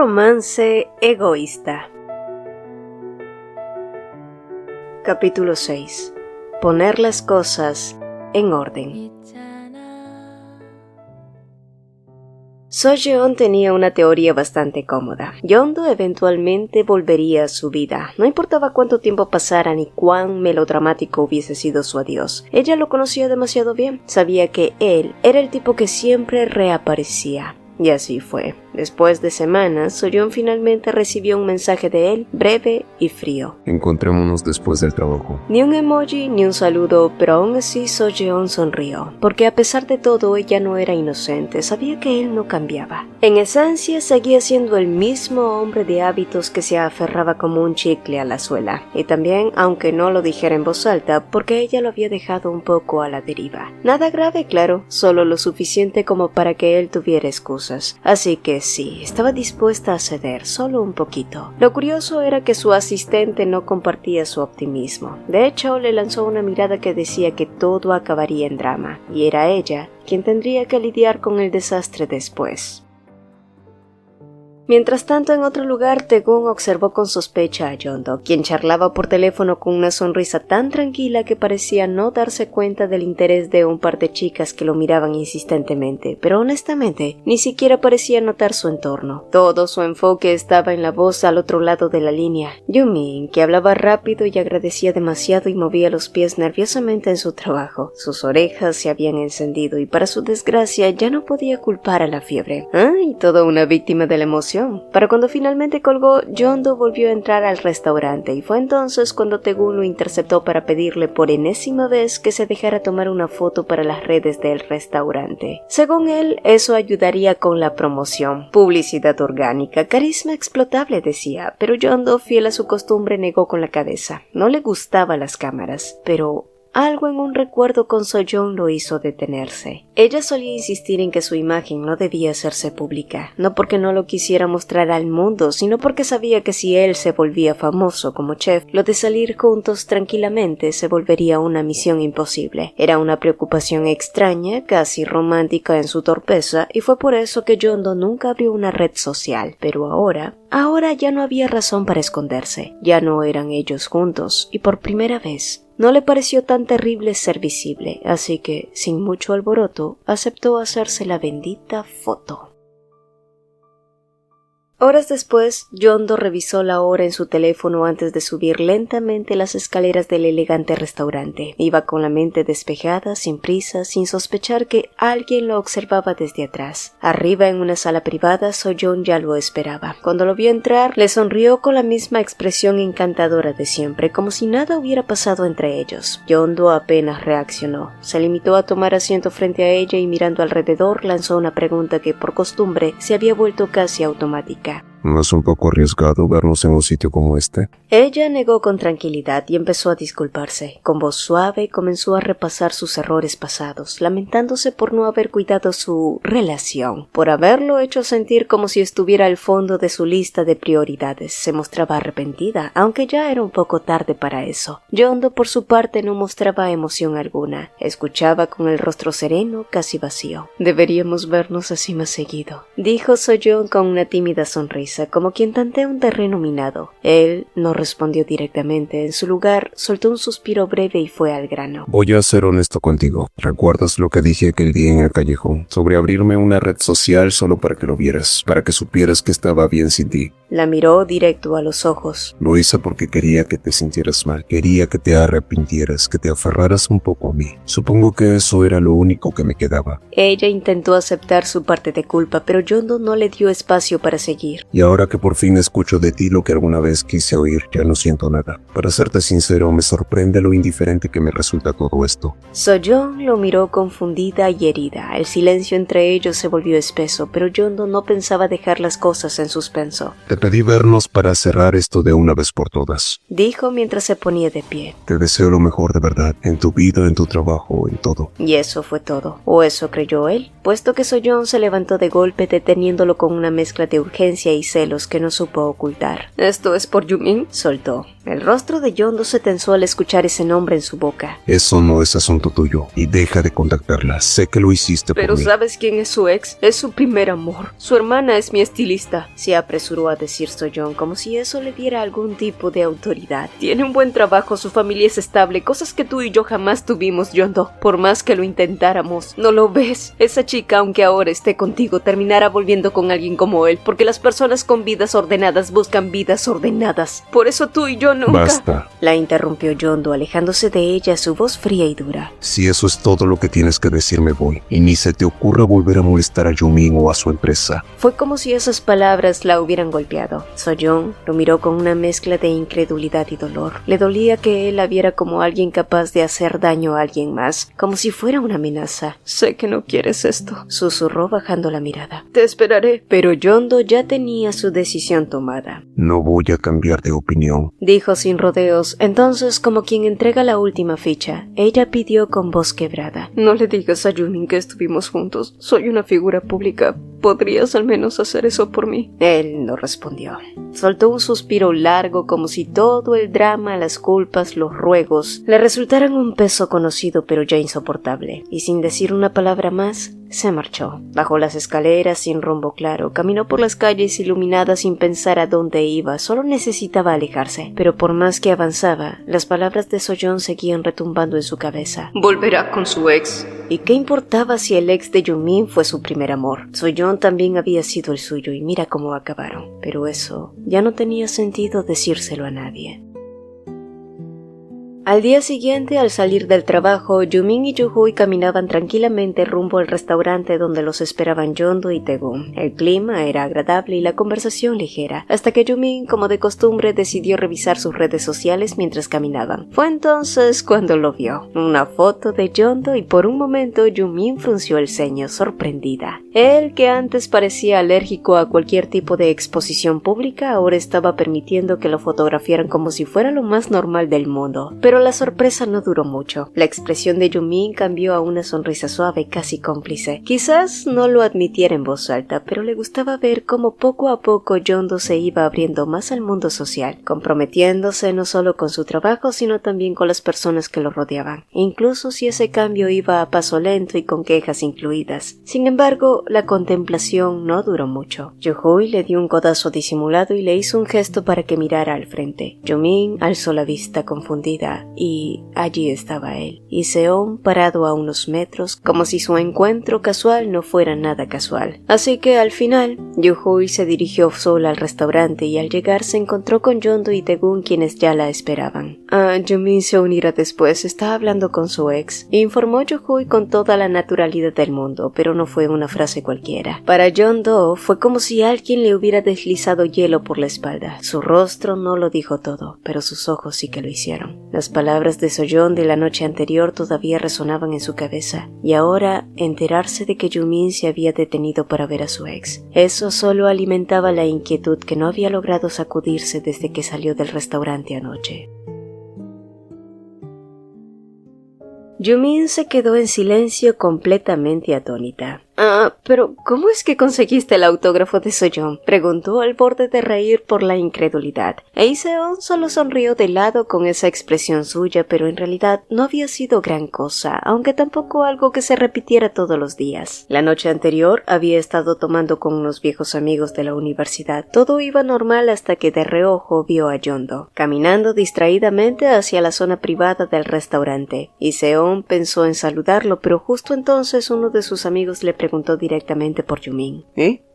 romance egoísta. Capítulo 6. Poner las cosas en orden. So-yeon tenía una teoría bastante cómoda. Yeon-do eventualmente volvería a su vida. No importaba cuánto tiempo pasara ni cuán melodramático hubiese sido su adiós. Ella lo conocía demasiado bien. Sabía que él era el tipo que siempre reaparecía. Y así fue. Después de semanas, So-yeon finalmente recibió un mensaje de él, breve y frío. Encontrémonos después del trabajo. Ni un emoji, ni un saludo, pero aún así So-yeon sonrió, porque a pesar de todo ella no era inocente, sabía que él no cambiaba. En esencia, seguía siendo el mismo hombre de hábitos que se aferraba como un chicle a la suela, y también, aunque no lo dijera en voz alta, porque ella lo había dejado un poco a la deriva. Nada grave, claro, solo lo suficiente como para que él tuviera excusas. Así que sí, estaba dispuesta a ceder, solo un poquito. Lo curioso era que su asistente no compartía su optimismo. De hecho, le lanzó una mirada que decía que todo acabaría en drama, y era ella quien tendría que lidiar con el desastre después. Mientras tanto, en otro lugar, Tae-gun observó con sospecha a Yeon-do, quien charlaba por teléfono con una sonrisa tan tranquila que parecía no darse cuenta del interés de un par de chicas que lo miraban insistentemente, pero honestamente, ni siquiera parecía notar su entorno. Todo su enfoque estaba en la voz al otro lado de la línea, Yumin, que hablaba rápido y agradecía demasiado y movía los pies nerviosamente en su trabajo. Sus orejas se habían encendido y para su desgracia ya no podía culpar a la fiebre. Y toda una víctima de la emoción. Para cuando finalmente colgó, Yeon-do volvió a entrar al restaurante y fue entonces cuando Tae-gun lo interceptó para pedirle por enésima vez que se dejara tomar una foto para las redes del restaurante. Según él, eso ayudaría con la promoción. Publicidad orgánica, carisma explotable, decía, pero Yeon-do, fiel a su costumbre, negó con la cabeza. No le gustaban las cámaras, pero algo en un recuerdo con So-yeon lo hizo detenerse. Ella solía insistir en que su imagen no debía hacerse pública, no porque no lo quisiera mostrar al mundo, sino porque sabía que si él se volvía famoso como chef, lo de salir juntos tranquilamente se volvería una misión imposible. Era una preocupación extraña, casi romántica en su torpeza, y fue por eso que Yeon-do nunca abrió una red social. Pero ahora ya no había razón para esconderse. Ya no eran ellos juntos, y por primera vez no le pareció tan terrible ser visible, así que, sin mucho alboroto, aceptó hacerse la bendita foto. Horas después, Yeon-do revisó la hora en su teléfono antes de subir lentamente las escaleras del elegante restaurante. Iba con la mente despejada, sin prisa, sin sospechar que alguien lo observaba desde atrás. Arriba, en una sala privada, So-yeon ya lo esperaba. Cuando lo vio entrar, le sonrió con la misma expresión encantadora de siempre, como si nada hubiera pasado entre ellos. Yeon-do apenas reaccionó. Se limitó a tomar asiento frente a ella y mirando alrededor lanzó una pregunta que, por costumbre, se había vuelto casi automática. ¿No es un poco arriesgado vernos en un sitio como este? Ella negó con tranquilidad y empezó a disculparse. Con voz suave comenzó a repasar sus errores pasados, lamentándose por no haber cuidado su relación, por haberlo hecho sentir como si estuviera al fondo de su lista de prioridades. Se mostraba arrepentida, aunque ya era un poco tarde para eso. Yeon-do, por su parte, no mostraba emoción alguna. Escuchaba con el rostro sereno, casi vacío. «Deberíamos vernos así más seguido», dijo So-yeon con una tímida sonrisa, como quien tantea un terreno minado. Él no respondió directamente. En su lugar, soltó un suspiro breve y fue al grano. Voy a ser honesto contigo. ¿Recuerdas lo que dije aquel día en el callejón? Sobre abrirme una red social solo para que lo vieras, para que supieras que estaba bien sin ti. La miró directo a los ojos. Lo hice porque quería que te sintieras mal. Quería que te arrepintieras, que te aferraras un poco a mí. Supongo que eso era lo único que me quedaba. Ella intentó aceptar su parte de culpa, pero Yeon-do no le dio espacio para seguir. Y ahora que por fin escucho de ti lo que alguna vez quise oír, ya no siento nada. Para serte sincero, me sorprende lo indiferente que me resulta todo esto. So-yeon lo miró confundida y herida. El silencio entre ellos se volvió espeso, pero Yeon-do no pensaba dejar las cosas en suspenso. Te pedí vernos para cerrar esto de una vez por todas, dijo mientras se ponía de pie. Te deseo lo mejor de verdad, en tu vida, en tu trabajo, en todo. Y eso fue todo. ¿O eso creyó él? Puesto que So-yeon se levantó de golpe, deteniéndolo con una mezcla de urgencia y celos que no supo ocultar. «¿Esto es por Yumin?», soltó. El rostro de Yondo se tensó al escuchar ese nombre en su boca. Eso no es asunto tuyo, y deja de contactarla. Sé que lo hiciste por mí. «¿Pero sabes quién es su ex? Es su primer amor. Su hermana es mi estilista», se apresuró a decir Soyeon, como si eso le diera algún tipo de autoridad. «Tiene un buen trabajo, su familia es estable, cosas que tú y yo jamás tuvimos, Yondo. Por más que lo intentáramos. ¿No lo ves? Esa chica, aunque ahora esté contigo, terminará volviendo con alguien como él, porque las personas con vidas ordenadas buscan vidas ordenadas. Por eso tú y yo nunca...» Basta. La interrumpió Yondo, alejándose de ella, su voz fría y dura. Si eso es todo lo que tienes que decir, me voy. Y ni se te ocurra volver a molestar a Yumin o a su empresa. Fue como si esas palabras la hubieran golpeado. Soyeon lo miró con una mezcla de incredulidad y dolor. Le dolía que él la viera como alguien capaz de hacer daño a alguien más, como si fuera una amenaza. «Sé que no quieres esto», susurró bajando la mirada. «Te esperaré». Pero Yondo ya tenía su decisión tomada. No voy a cambiar de opinión, dijo sin rodeos. Entonces, como quien entrega la última ficha, ella pidió con voz quebrada: «No le digas a Yumin que estuvimos juntos. Soy una figura pública. ¿Podrías al menos hacer eso por mí?». Él no respondió. Soltó un suspiro largo, como si todo el drama, las culpas, los ruegos le resultaran un peso conocido pero ya insoportable, y sin decir una palabra más, se marchó. Bajó las escaleras sin rumbo claro, caminó por las calles iluminadas sin pensar a dónde iba, solo necesitaba alejarse. Pero por más que avanzaba, las palabras de Soyeon seguían retumbando en su cabeza. «Volverá con su ex». ¿Y qué importaba si el ex de Yumin fue su primer amor? Soyeon también había sido el suyo y mira cómo acabaron. Pero eso ya no tenía sentido decírselo a nadie. Al día siguiente, al salir del trabajo, Yumin y Yuhui caminaban tranquilamente rumbo al restaurante donde los esperaban Yondo y Taegun. El clima era agradable y la conversación ligera, hasta que Yumin, como de costumbre, decidió revisar sus redes sociales mientras caminaban. Fue entonces cuando lo vio, una foto de Yondo, y por un momento Yumin frunció el ceño, sorprendida. Él, que antes parecía alérgico a cualquier tipo de exposición pública, ahora estaba permitiendo que lo fotografiaran como si fuera lo más normal del mundo. Pero la sorpresa no duró mucho. La expresión de Yumin cambió a una sonrisa suave, casi cómplice. Quizás no lo admitiera en voz alta, pero le gustaba ver cómo poco a poco Yondo se iba abriendo más al mundo social, comprometiéndose no solo con su trabajo, sino también con las personas que lo rodeaban, incluso si ese cambio iba a paso lento y con quejas incluidas. Sin embargo, la contemplación no duró mucho. Yuhui le dio un codazo disimulado y le hizo un gesto para que mirara al frente. Yumin alzó la vista confundida, y allí estaba él, y Seon parado a unos metros, como si su encuentro casual no fuera nada casual. Así que al final, Yuhui se dirigió sola al restaurante y al llegar se encontró con Yondo y Taegun, quienes ya la esperaban. Yumin se unirá después, está hablando con su ex, informó Yuhui con toda la naturalidad del mundo, pero no fue una frase cualquiera. Para Yondo fue como si alguien le hubiera deslizado hielo por la espalda. Su rostro no lo dijo todo, pero sus ojos sí que lo hicieron. Las palabras de Soyeon de la noche anterior todavía resonaban en su cabeza, y ahora enterarse de que Yumin se había detenido para ver a su ex. Eso solo alimentaba la inquietud que no había logrado sacudirse desde que salió del restaurante anoche. Yumin se quedó en silencio, completamente atónita. «Pero ¿cómo es que conseguiste el autógrafo de Soyeon?», preguntó al borde de reír por la incredulidad. Seon solo sonrió de lado con esa expresión suya, pero en realidad no había sido gran cosa, aunque tampoco algo que se repitiera todos los días. La noche anterior había estado tomando con unos viejos amigos de la universidad. Todo iba normal hasta que de reojo vio a Yondo, caminando distraídamente hacia la zona privada del restaurante. Seon pensó en saludarlo, pero justo entonces uno de sus amigos le preguntó directamente por Yumin.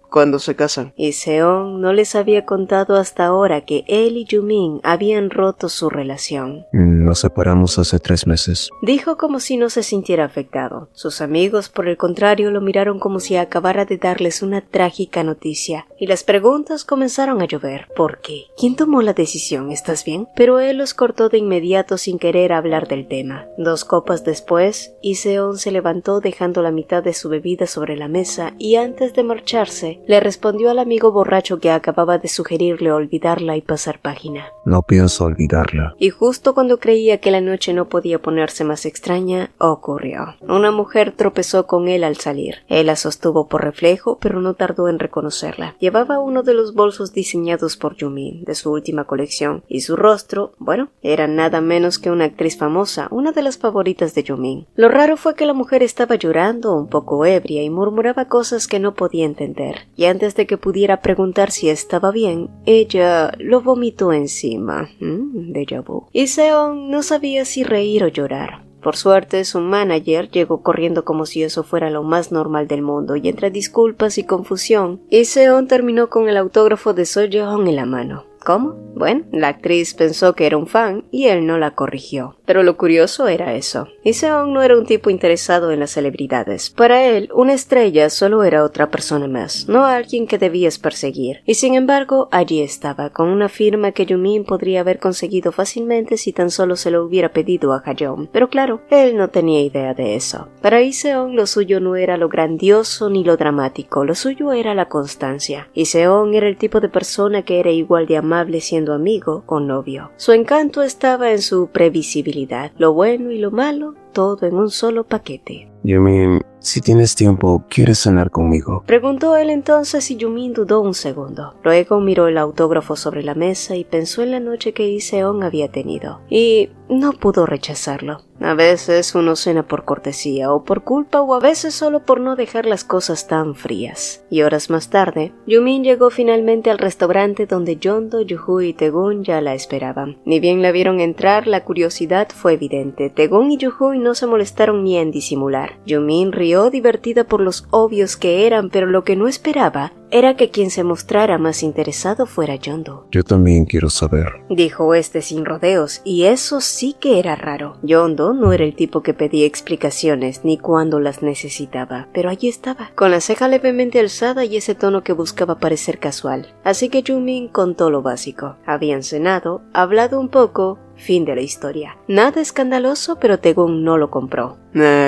¿Cuándo se casan? Y Seon no les había contado hasta ahora que él y Yumin habían roto su relación. Nos separamos hace 3 meses. Dijo como si no se sintiera afectado. Sus amigos, por el contrario, lo miraron como si acabara de darles una trágica noticia. Y las preguntas comenzaron a llover. ¿Por qué? ¿Quién tomó la decisión? ¿Estás bien? Pero él los cortó de inmediato sin querer hablar del tema. 2 copas después, Seon se levantó dejando la mitad de su bebida sobre la mesa y antes de marcharse, le respondió al amigo borracho que acababa de sugerirle olvidarla y pasar página. No pienso olvidarla. Y justo cuando creía que la noche no podía ponerse más extraña, ocurrió. Una mujer tropezó con él al salir. Él la sostuvo por reflejo, pero no tardó en reconocerla. Llevaba uno de los bolsos diseñados por Yumin, de su última colección, y su rostro, bueno, era nada menos que una actriz famosa, una de las favoritas de Yumin. Lo raro fue que la mujer estaba llorando, un poco ebria, y murmuraba cosas que no podía entender. Y antes de que pudiera preguntar si estaba bien, ella lo vomitó encima. Déjà vu. Y Seon no sabía si reír o llorar. Por suerte, su manager llegó corriendo como si eso fuera lo más normal del mundo, y entre disculpas y confusión, Seon terminó con el autógrafo de So-yeon en la mano. ¿Cómo? Bueno, la actriz pensó que era un fan y él no la corrigió. Pero lo curioso era eso. Seon no era un tipo interesado en las celebridades. Para él, una estrella solo era otra persona más, no alguien que debías perseguir. Y sin embargo, allí estaba, con una firma que Yumin podría haber conseguido fácilmente si tan solo se lo hubiera pedido a Ha-yeon. Pero claro, él no tenía idea de eso. Para Seon, lo suyo no era lo grandioso ni lo dramático, lo suyo era la constancia. Seon era el tipo de persona que era igual de amable siendo amigo o novio. Su encanto estaba en su previsibilidad, lo bueno y lo malo, todo en un solo paquete. Yumin, si tienes tiempo, ¿quieres cenar conmigo? Preguntó él entonces y Yumin dudó un segundo. Luego miró el autógrafo sobre la mesa y pensó en la noche que Seon había tenido. Y no pudo rechazarlo. A veces uno cena por cortesía o por culpa, o a veces solo por no dejar las cosas tan frías. Y horas más tarde, Yumin llegó finalmente al restaurante donde Yeondo, Yuhu y Taegun ya la esperaban. Ni bien la vieron entrar, la curiosidad fue evidente. Taegun y Yuhu no se molestaron ni en disimular. Yumin rió divertida por los obvios que eran, pero lo que no esperaba era que quien se mostrara más interesado fuera Yeondo. Yo también quiero saber, dijo este sin rodeos, y eso sí que era raro. Yeondo no era el tipo que pedía explicaciones ni cuando las necesitaba, pero allí estaba, con la ceja levemente alzada y ese tono que buscaba parecer casual. Así que Yumin contó lo básico. Habían cenado, hablado un poco. Fin de la historia. Nada escandaloso, pero Taegun no lo compró.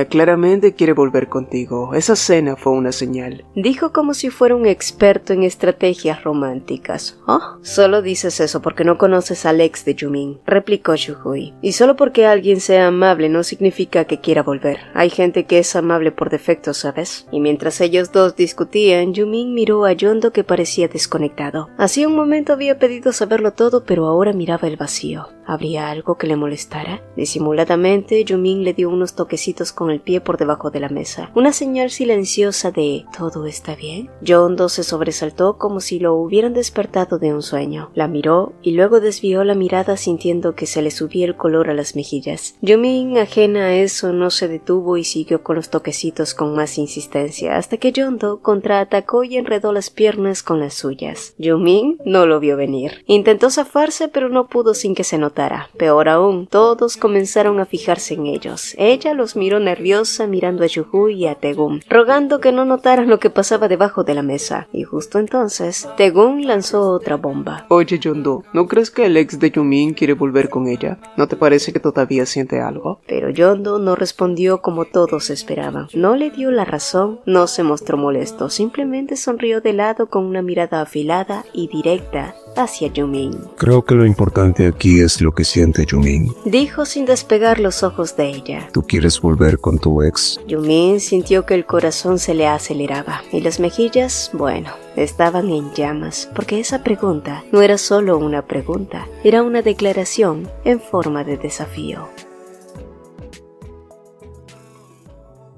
Claramente quiere volver contigo. Esa cena fue una señal. Dijo como si fuera un experto en estrategias románticas. ¿Oh? Solo dices eso porque no conoces al ex de Yumin, replicó Yuhui. Y solo porque alguien sea amable no significa que quiera volver. Hay gente que es amable por defecto, ¿sabes? Y mientras ellos dos discutían, Yumin miró a Yeondo que parecía desconectado. Hacía un momento había pedido saberlo todo, pero ahora miraba el vacío. ¿Habría algo que le molestara? Disimuladamente, Yumin le dio unos toquecitos con el pie por debajo de la mesa, una señal silenciosa de ¿todo está bien? Yeondo se sobresaltó como si lo hubieran despertado de un sueño. La miró y luego desvió la mirada sintiendo que se le subía el color a las mejillas. Yumin, ajena a eso, no se detuvo y siguió con los toquecitos con más insistencia, hasta que Yeondo contraatacó y enredó las piernas con las suyas. Yumin no lo vio venir. Intentó zafarse, pero no pudo sin que se notara. Peor aún, todos comenzaron a fijarse en ellos. Ella los miró nerviosa mirando a Yuhu y a Taegun, rogando que no notaran lo que pasaba debajo de la mesa. Y justo entonces, Taegun lanzó otra bomba. Oye, Yeondo, ¿no crees que el ex de Yumin quiere volver con ella? ¿No te parece que todavía siente algo? Pero Yeondo no respondió como todos esperaban. No le dio la razón, no se mostró molesto, simplemente sonrió de lado con una mirada afilada y directa hacia Yumin. Creo que lo importante aquí es lo que siente Yumin, dijo sin despegar los ojos de ella. ¿Tú quieres volver con tu ex? Yumin sintió que el corazón se le aceleraba y las mejillas, bueno, estaban en llamas, porque esa pregunta no era solo una pregunta, era una declaración en forma de desafío.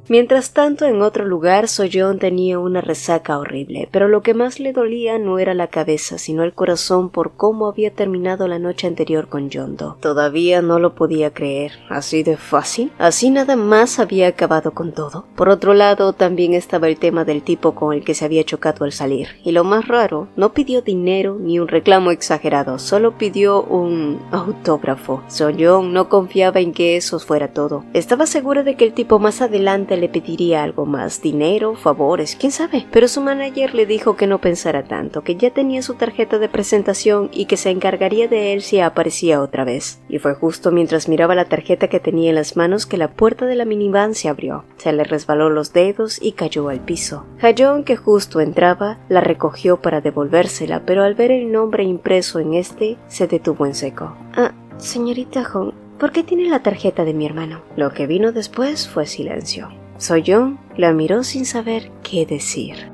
Mientras tanto, en otro lugar, So-yeon tenía una resaca horrible, pero lo que más le dolía no era la cabeza, sino el corazón por cómo había terminado la noche anterior con Yeondo. Todavía no lo podía creer. ¿Así de fácil? ¿Así nada más había acabado con todo? Por otro lado, también estaba el tema del tipo con el que se había chocado al salir. Y lo más raro, no pidió dinero ni un reclamo exagerado, solo pidió un autógrafo. So-yeon no confiaba en que eso fuera todo. Estaba segura de que el tipo más adelante seguramente le pediría algo más, dinero, favores, quién sabe. Pero su manager le dijo que no pensara tanto, que ya tenía su tarjeta de presentación y que se encargaría de él si aparecía otra vez. Y fue justo mientras miraba la tarjeta que tenía en las manos que la puerta de la minivan se abrió. Se le resbaló los dedos y cayó al piso. Ha-yeon, que justo entraba, la recogió para devolvérsela, pero al ver el nombre impreso en este, se detuvo en seco. Señorita Hong, ¿por qué tiene la tarjeta de mi hermano? Lo que vino después fue silencio. So-yeon la miró sin saber qué decir.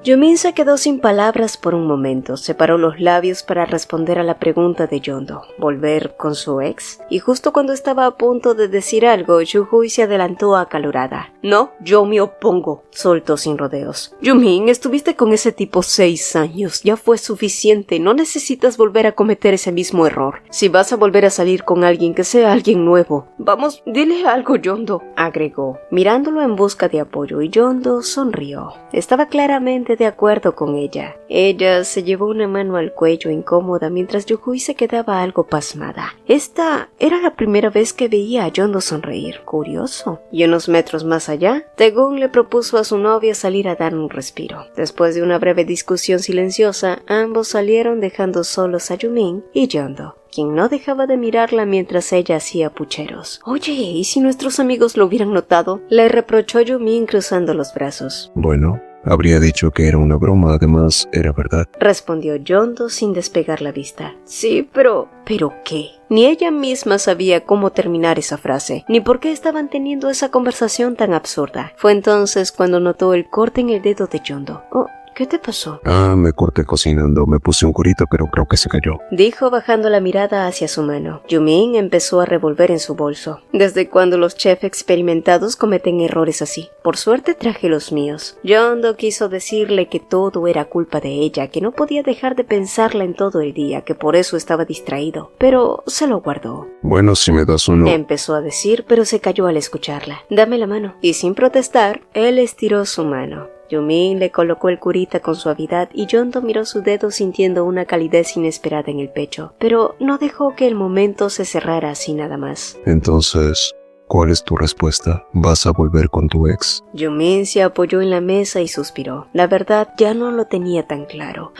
Yumin se quedó sin palabras por un momento, separó los labios para responder a la pregunta de Yeon-do, ¿volver con su ex? Y justo cuando estaba a punto de decir algo, Yu-hui se adelantó acalorada. No, yo me opongo, soltó sin rodeos. Yumin, estuviste con ese tipo 6 años, ya fue suficiente, no necesitas volver a cometer ese mismo error. Si vas a volver a salir con alguien, que sea alguien nuevo. Vamos, dile algo, Yeon-do, agregó, mirándolo en busca de apoyo, y Yeon-do sonrió. Estaba claramente de acuerdo con ella. Ella se llevó una mano al cuello incómoda mientras Yu-hui se quedaba algo pasmada. Esta era la primera vez que veía a Yeon-do sonreír. Curioso. Y unos metros más allá, Tae-gun le propuso a su novia salir a dar un respiro. Después de una breve discusión silenciosa, ambos salieron dejando solos a Yumin y Yeon-do, quien no dejaba de mirarla mientras ella hacía pucheros. Oye, ¿y si nuestros amigos lo hubieran notado? Le reprochó Yumin cruzando los brazos. Bueno, habría dicho que era una broma, además era verdad, respondió Yeon-do sin despegar la vista. Sí, pero... ¿pero qué? Ni ella misma sabía cómo terminar esa frase, ni por qué estaban teniendo esa conversación tan absurda. Fue entonces cuando notó el corte en el dedo de Yeon-do. Oh, ¿qué te pasó? Me corté cocinando, me puse un curito, pero creo que se cayó, dijo bajando la mirada hacia su mano. Yumin empezó a revolver en su bolso. ¿Desde cuando los chefs experimentados cometen errores así? Por suerte traje los míos. Yeon-do quiso decirle que todo era culpa de ella, que no podía dejar de pensarla en todo el día, que por eso estaba distraído, pero se lo guardó. Bueno, si me das uno, empezó a decir, pero se calló al escucharla. Dame la mano. Y sin protestar, él estiró su mano. Yumin le colocó el curita con suavidad y Yeon-do miró su dedo sintiendo una calidez inesperada en el pecho, pero no dejó que el momento se cerrara así nada más. Entonces, ¿cuál es tu respuesta? ¿Vas a volver con tu ex? Yumin se apoyó en la mesa y suspiró. La verdad, ya no lo tenía tan claro.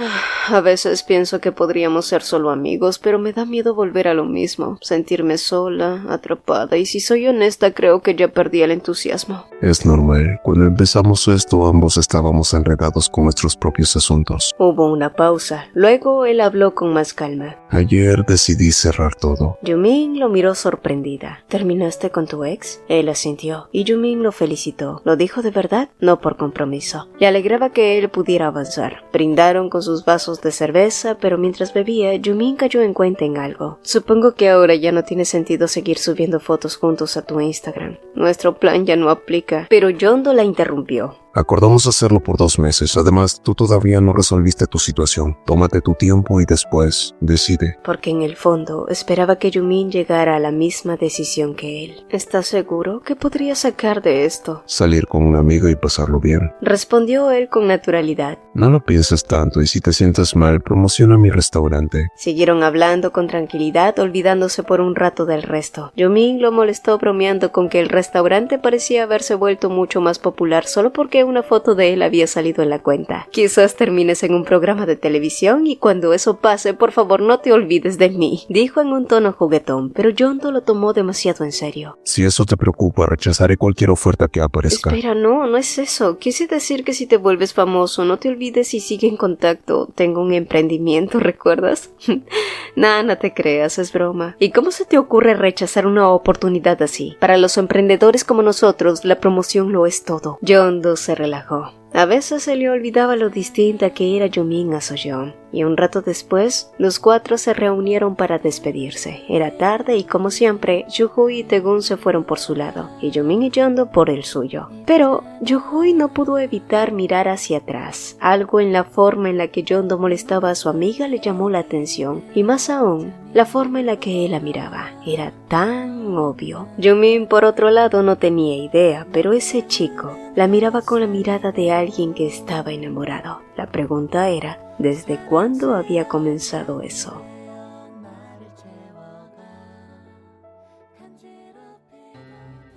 A veces pienso que podríamos ser solo amigos, pero me da miedo volver a lo mismo, sentirme sola, atrapada, y si soy honesta, creo que ya perdí el entusiasmo. Es normal. Cuando empezamos esto, ambos estábamos enredados con nuestros propios asuntos. Hubo una pausa. Luego él habló con más calma. Ayer decidí cerrar todo. Yumin lo miró sorprendida. ¿Terminaste con tu ex? Él asintió, y Yumin lo felicitó. ¿Lo dijo de verdad? No por compromiso. Le alegraba que él pudiera avanzar. Brindaron con sus vasos de cerveza, pero mientras bebía, Yumin cayó en cuenta en algo. Supongo que ahora ya no tiene sentido seguir subiendo fotos juntos a tu Instagram. Nuestro plan ya no aplica. Pero Yeon-do la interrumpió. Acordamos hacerlo por 2 meses. Además, tú todavía no resolviste tu situación. Tómate tu tiempo y después decide. Porque en el fondo esperaba que Yumin llegara a la misma decisión que él. ¿Estás seguro? ¿Qué podría sacar de esto? Salir con una amiga y pasarlo bien. Respondió él con naturalidad. No lo pienses tanto y si te sientes mal, promociona mi restaurante. Siguieron hablando con tranquilidad, olvidándose por un rato del resto. Yumin lo molestó bromeando con que el restaurante parecía haberse vuelto mucho más popular solo porque una foto de él había salido en la cuenta. Quizás termines en un programa de televisión y cuando eso pase, por favor no te olvides de mí, dijo en un tono juguetón, pero Yeon-do lo tomó demasiado en serio. Si eso te preocupa, rechazaré cualquier oferta que aparezca. Espera, no es eso. Quise decir que si te vuelves famoso, no te olvides y sigue en contacto. Tengo un emprendimiento, ¿recuerdas? Nah, no te creas, es broma. ¿Y cómo se te ocurre rechazar una oportunidad así? Para los emprendedores como nosotros, la promoción lo es todo. Yeon-do se relajó. A veces se le olvidaba lo distinta que era Yumin a So-yeon, y un rato después, los 4 se reunieron para despedirse. Era tarde y como siempre, Yu-hui y Tae-gun se fueron por su lado, y Yumin y Yeon-do por el suyo. Pero Yu-hui no pudo evitar mirar hacia atrás. Algo en la forma en la que Yeon-do molestaba a su amiga le llamó la atención, y más aún, la forma en la que él la miraba. Era tan obvio. Yumin, por otro lado, no tenía idea, pero ese chico la miraba con la mirada de alguien que estaba enamorado. La pregunta era, ¿desde cuándo había comenzado eso?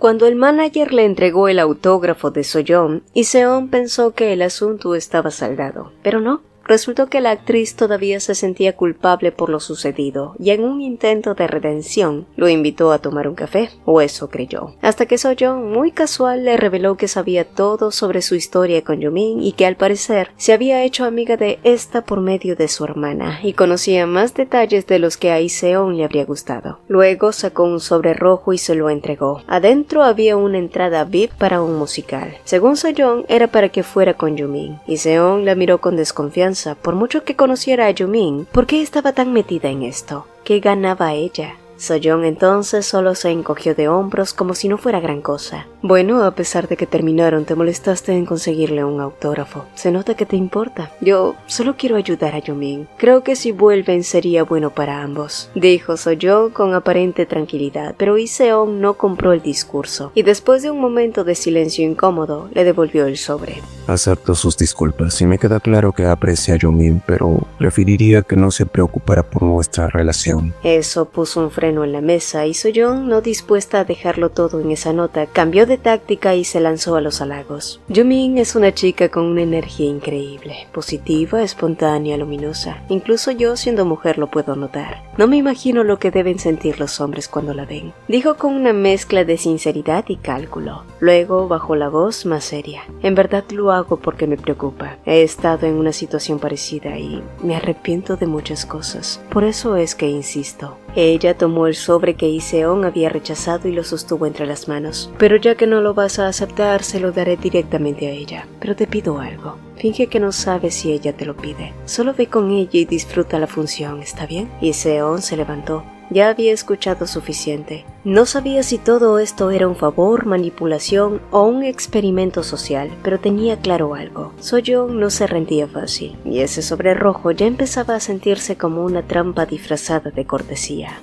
Cuando el manager le entregó el autógrafo de Soyeon, Iseon pensó que el asunto estaba saldado, pero no. Resultó que la actriz todavía se sentía culpable por lo sucedido y en un intento de redención lo invitó a tomar un café, o eso creyó, hasta que Soyeon muy casual le reveló que sabía todo sobre su historia con Yumin y que al parecer se había hecho amiga de esta por medio de su hermana y conocía más detalles de los que a Iseon le habría gustado. Luego sacó un sobre rojo y se lo entregó. Adentro había una entrada VIP para un musical. Según Soyeon era para que fuera con Yumin. Iseon la miró con desconfianza. Por mucho que conociera a Yumin, ¿por qué estaba tan metida en esto? ¿Qué ganaba ella? Soyeon entonces solo se encogió de hombros como si no fuera gran cosa. Bueno, a pesar de que terminaron, te molestaste en conseguirle un autógrafo. Se nota que te importa. Yo solo quiero ayudar a Yumin. Creo que si vuelven sería bueno para ambos, dijo Soyeon con aparente tranquilidad, pero Iseon no compró el discurso y después de un momento de silencio incómodo le devolvió el sobre. Acepto sus disculpas y me queda claro que aprecia a Yumin, pero preferiría que no se preocupara por nuestra relación. Eso puso un freno en la mesa y Soyeon, no dispuesta a dejarlo todo en esa nota, cambió de táctica y se lanzó a los halagos. Yumin es una chica con una energía increíble, positiva, espontánea, luminosa. Incluso yo, siendo mujer, lo puedo notar. No me imagino lo que deben sentir los hombres cuando la ven, dijo con una mezcla de sinceridad y cálculo. Luego bajó la voz más seria. En verdad lo hago porque me preocupa. He estado en una situación parecida y me arrepiento de muchas cosas. Por eso es que insisto. Ella tomó el sobre que Iseon había rechazado y lo sostuvo entre las manos. Pero ya que no lo vas a aceptar, se lo daré directamente a ella. Pero te pido algo. Finge que no sabes si ella te lo pide. Solo ve con ella y disfruta la función, ¿está bien? Iseon se levantó. Ya había escuchado suficiente. No sabía si todo esto era un favor, manipulación o un experimento social, pero tenía claro algo. Soyeon no se rendía fácil, y ese sobre rojo ya empezaba a sentirse como una trampa disfrazada de cortesía.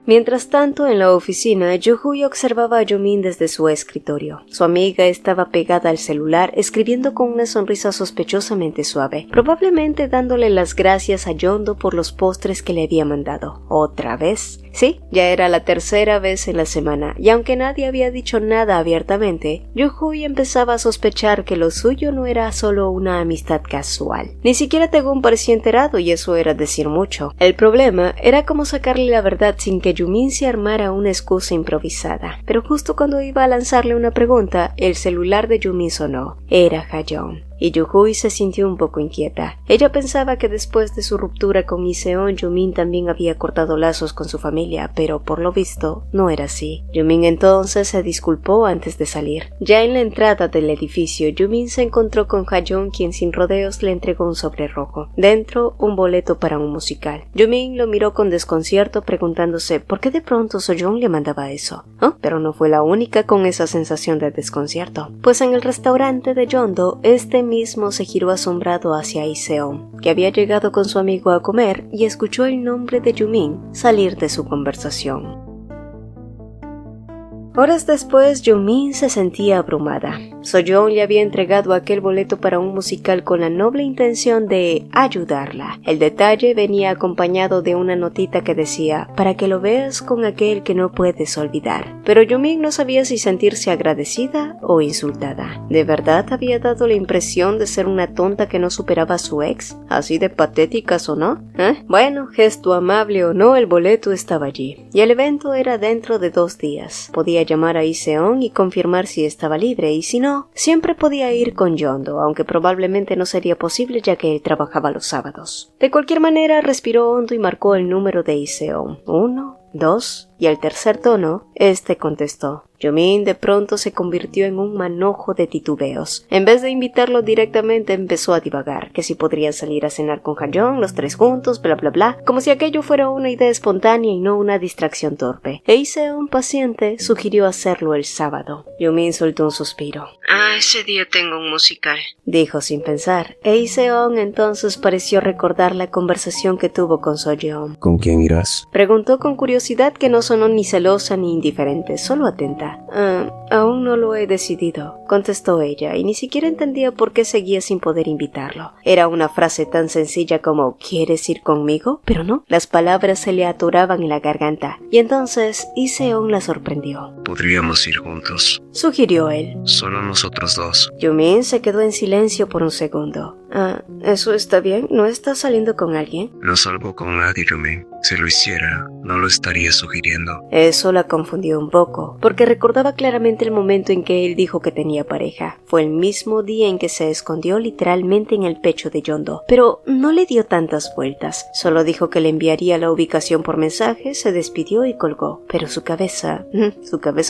Mientras tanto, en la oficina, Yoo-Hui observaba a Yumin desde su escritorio. Su amiga estaba pegada al celular, escribiendo con una sonrisa sospechosamente suave, probablemente dándole las gracias a Yondo por los postres que le había mandado. ¿Otra vez? Sí, ya era la tercera vez en la semana, y aunque nadie había dicho nada abiertamente, Yoo-Hui empezaba a sospechar que lo suyo no era solo una amistad casual. Ni siquiera Taegun parecía enterado, y eso era decir mucho. El problema era cómo sacarle la verdad sin que Yumin se armara una excusa improvisada. Pero justo cuando iba a lanzarle una pregunta, el celular de Yumin sonó. Era Hayeon. Y Yoo-Hui se sintió un poco inquieta. Ella pensaba que después de su ruptura con Iseon, Yumin también había cortado lazos con su familia, pero por lo visto no era así. Yumin entonces se disculpó antes de salir. Ya en la entrada del edificio, Yumin se encontró con Hayeon, quien sin rodeos le entregó un sobre rojo. Dentro, un boleto para un musical. Yumin lo miró con desconcierto, preguntándose por qué de pronto Soyeon le mandaba eso. Pero no fue la única con esa sensación de desconcierto, pues en el restaurante de Yondo, mismo se giró asombrado hacia Iseon, que había llegado con su amigo a comer y escuchó el nombre de Yumin salir de su conversación. Horas después, Yumin se sentía abrumada. Soyeon le había entregado aquel boleto para un musical con la noble intención de ayudarla. El detalle venía acompañado de una notita que decía, para que lo veas con aquel que no puedes olvidar. Pero Yumin no sabía si sentirse agradecida o insultada. ¿De verdad había dado la impresión de ser una tonta que no superaba a su ex? ¿Así de patéticas o no? Bueno, gesto amable o no, el boleto estaba allí. Y el evento era dentro de 2 días. Podía llamar a Iseon y confirmar si estaba libre, y si no, siempre podía ir con Yondo, aunque probablemente no sería posible ya que él trabajaba los sábados. De cualquier manera, respiró hondo y marcó el número de Iseon. 1, 2, y al tercer tono, este contestó. Yumin de pronto se convirtió en un manojo de titubeos. En vez de invitarlo directamente, empezó a divagar, que si podrían salir a cenar con Hayeon, los 3 juntos, bla bla bla, como si aquello fuera una idea espontánea y no una distracción torpe. E Iseon, paciente, sugirió hacerlo el sábado. Yumin soltó un suspiro. Ese día tengo un musical, dijo sin pensar. E Iseon entonces pareció recordar la conversación que tuvo con Soyeon. ¿Con quién irás? Preguntó con curiosidad que no sonó ni celosa ni indiferente, solo atenta. Aún no lo he decidido, contestó ella, y ni siquiera entendía por qué seguía sin poder invitarlo. Era una frase tan sencilla como ¿quieres ir conmigo? Pero no, las palabras se le atoraban en la garganta, y entonces Iseon la sorprendió. Podríamos ir juntos. Sugirió él. Solo nosotros dos. Yumin se quedó en silencio por un segundo. ¿Eso está bien? ¿No estás saliendo con alguien? No salgo con nadie, Yumin. Si lo hiciera, no lo estaría sugiriendo. Eso la confundió un poco, porque recordaba claramente el momento en que él dijo que tenía pareja. Fue el mismo día en que se escondió literalmente en el pecho de Yondo, pero no le dio tantas vueltas. Solo dijo que le enviaría la ubicación por mensaje, se despidió y colgó. Pero su cabeza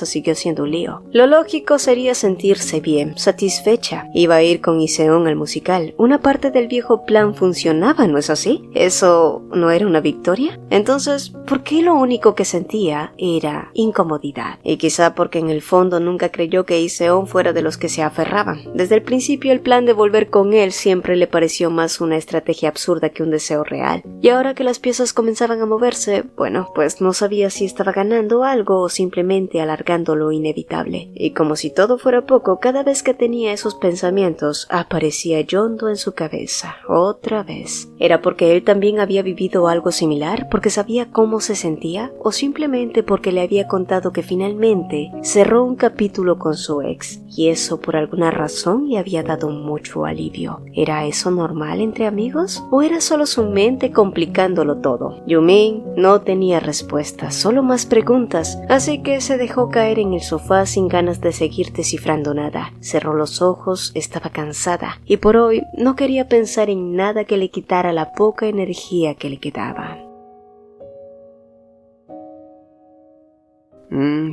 siguió siendo un lío. Lo lógico sería sentirse bien, satisfecha. Iba a ir con Iseon al musical. Una parte del viejo plan funcionaba, ¿no es así? ¿Eso no era una victoria? Entonces, ¿por qué lo único que sentía era incomodidad? Y quizá porque en el fondo nunca creyó que Iseon fuera de los que se aferraban. Desde el principio el plan de volver con él siempre le pareció más una estrategia absurda que un deseo real. Y ahora que las piezas comenzaban a moverse, bueno, pues no sabía si estaba ganando algo o simplemente alargando lo inevitable. Y como si todo fuera poco, cada vez que tenía esos pensamientos, aparecía Yondo en su cabeza, otra vez. ¿Era porque él también había vivido algo similar? ¿Porque sabía cómo se sentía? ¿O simplemente porque le había contado que finalmente cerró un capítulo con su ex? Y eso por alguna razón le había dado mucho alivio. ¿Era eso normal entre amigos? ¿O era solo su mente complicándolo todo? Yumin no tenía respuestas, solo más preguntas, así que se dejó caer en el sofá sin ganas de seguir descifrando nada. Cerró los ojos, estaba cansada, y por hoy no quería pensar en nada que le quitara la poca energía que le quedaba.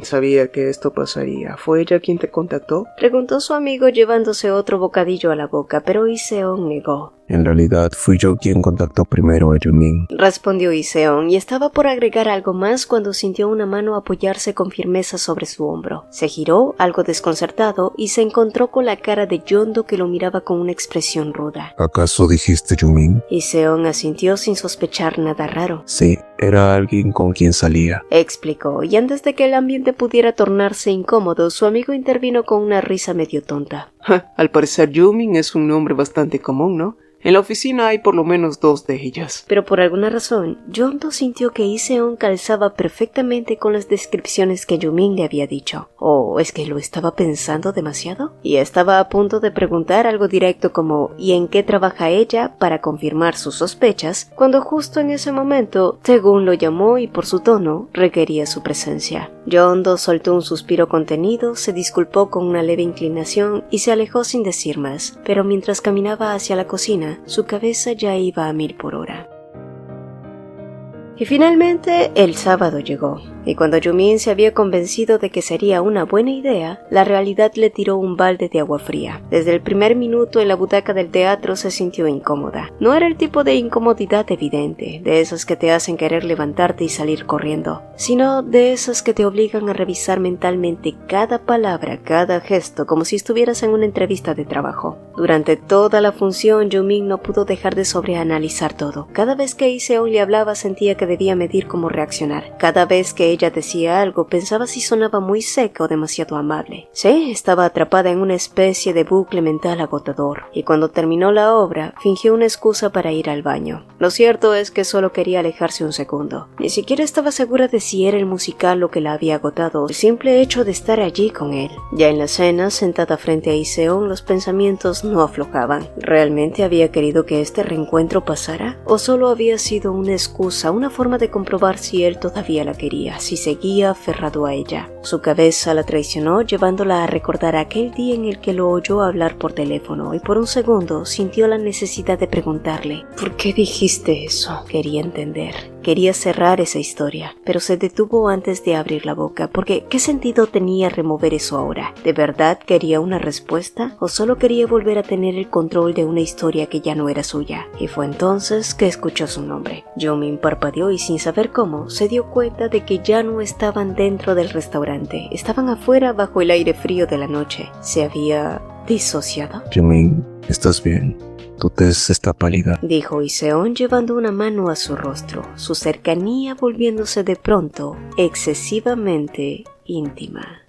Sabía que esto pasaría. ¿Fue ella quien te contactó? Preguntó su amigo llevándose otro bocadillo a la boca, pero Iseon negó. En realidad, fui yo quien contactó primero a Yumin. Respondió Iseon, y estaba por agregar algo más cuando sintió una mano apoyarse con firmeza sobre su hombro. Se giró, algo desconcertado, y se encontró con la cara de Yondo que lo miraba con una expresión ruda. ¿Acaso dijiste Yumin? Iseon asintió sin sospechar nada raro. Sí, era alguien con quien salía. Explicó, y antes de que el ambiente pudiera tornarse incómodo, su amigo intervino con una risa medio tonta. Al parecer Yumin es un nombre bastante común, ¿no? En la oficina hay por lo menos 2 de ellas. Pero por alguna razón, Yondo sintió que Iseon calzaba perfectamente con las descripciones que Yumin le había dicho. ¿O es que lo estaba pensando demasiado? Y estaba a punto de preguntar algo directo como ¿y en qué trabaja ella? Para confirmar sus sospechas, cuando justo en ese momento, Taegun lo llamó y por su tono requería su presencia. Yondo soltó un suspiro contenido, se disculpó con una leve inclinación y se alejó sin decir más, pero mientras caminaba hacia la cocina, su cabeza ya iba a 1000 por hora. Y finalmente el sábado llegó, y cuando Yumin se había convencido de que sería una buena idea, la realidad le tiró un balde de agua fría. Desde el primer minuto en la butaca del teatro se sintió incómoda. No era el tipo de incomodidad evidente, de esas que te hacen querer levantarte y salir corriendo, sino de esas que te obligan a revisar mentalmente cada palabra, cada gesto, como si estuvieras en una entrevista de trabajo. Durante toda la función, Yumin no pudo dejar de sobreanalizar todo. Cada vez que Iseon le hablaba sentía que debía medir cómo reaccionar. Cada vez que ella decía algo, pensaba si sonaba muy seca o demasiado amable. Sí, estaba atrapada en una especie de bucle mental agotador, y cuando terminó la obra, fingió una excusa para ir al baño. Lo cierto es que solo quería alejarse un segundo. Ni siquiera estaba segura de si era el musical lo que la había agotado, el simple hecho de estar allí con él. Ya en la cena, sentada frente a Iseon, los pensamientos no aflojaban. ¿Realmente había querido que este reencuentro pasara? ¿O solo había sido una excusa, una forma de comprobar si él todavía la quería, si seguía aferrado a ella? Su cabeza la traicionó, llevándola a recordar aquel día en el que lo oyó hablar por teléfono, y por un segundo sintió la necesidad de preguntarle: ¿por qué dijiste eso? Quería entender. Quería cerrar esa historia, pero se detuvo antes de abrir la boca, porque ¿qué sentido tenía remover eso ahora? ¿De verdad quería una respuesta? ¿O solo quería volver a tener el control de una historia que ya no era suya? Y fue entonces que escuchó su nombre. Yumin parpadeó y sin saber cómo, se dio cuenta de que ya no estaban dentro del restaurante. Estaban afuera bajo el aire frío de la noche. ¿Se había disociado? Yumin, ¿estás bien? Tu tez está pálida. Dijo Iseon llevando una mano a su rostro, su cercanía volviéndose de pronto excesivamente íntima.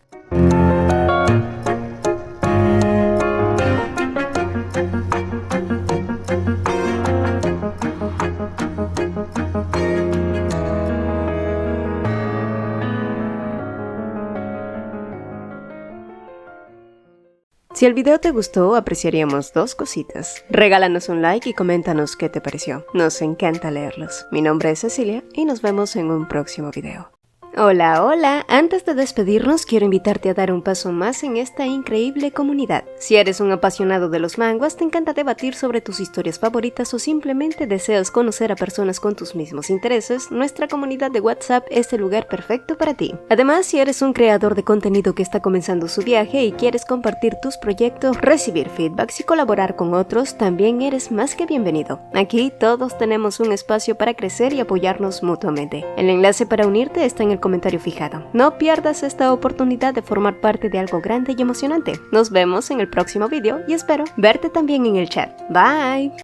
Si el video te gustó, apreciaríamos dos cositas. Regálanos un like y coméntanos qué te pareció. Nos encanta leerlos. Mi nombre es Cecilia y nos vemos en un próximo video. Hola, hola. Antes de despedirnos, quiero invitarte a dar un paso más en esta increíble comunidad. Si eres un apasionado de los manguas, te encanta debatir sobre tus historias favoritas o simplemente deseas conocer a personas con tus mismos intereses, nuestra comunidad de WhatsApp es el lugar perfecto para ti. Además, si eres un creador de contenido que está comenzando su viaje y quieres compartir tus proyectos, recibir feedbacks y colaborar con otros, también eres más que bienvenido. Aquí todos tenemos un espacio para crecer y apoyarnos mutuamente. El enlace para unirte está en el comentario fijado. No pierdas esta oportunidad de formar parte de algo grande y emocionante. Nos vemos en el próximo video y espero verte también en el chat. Bye.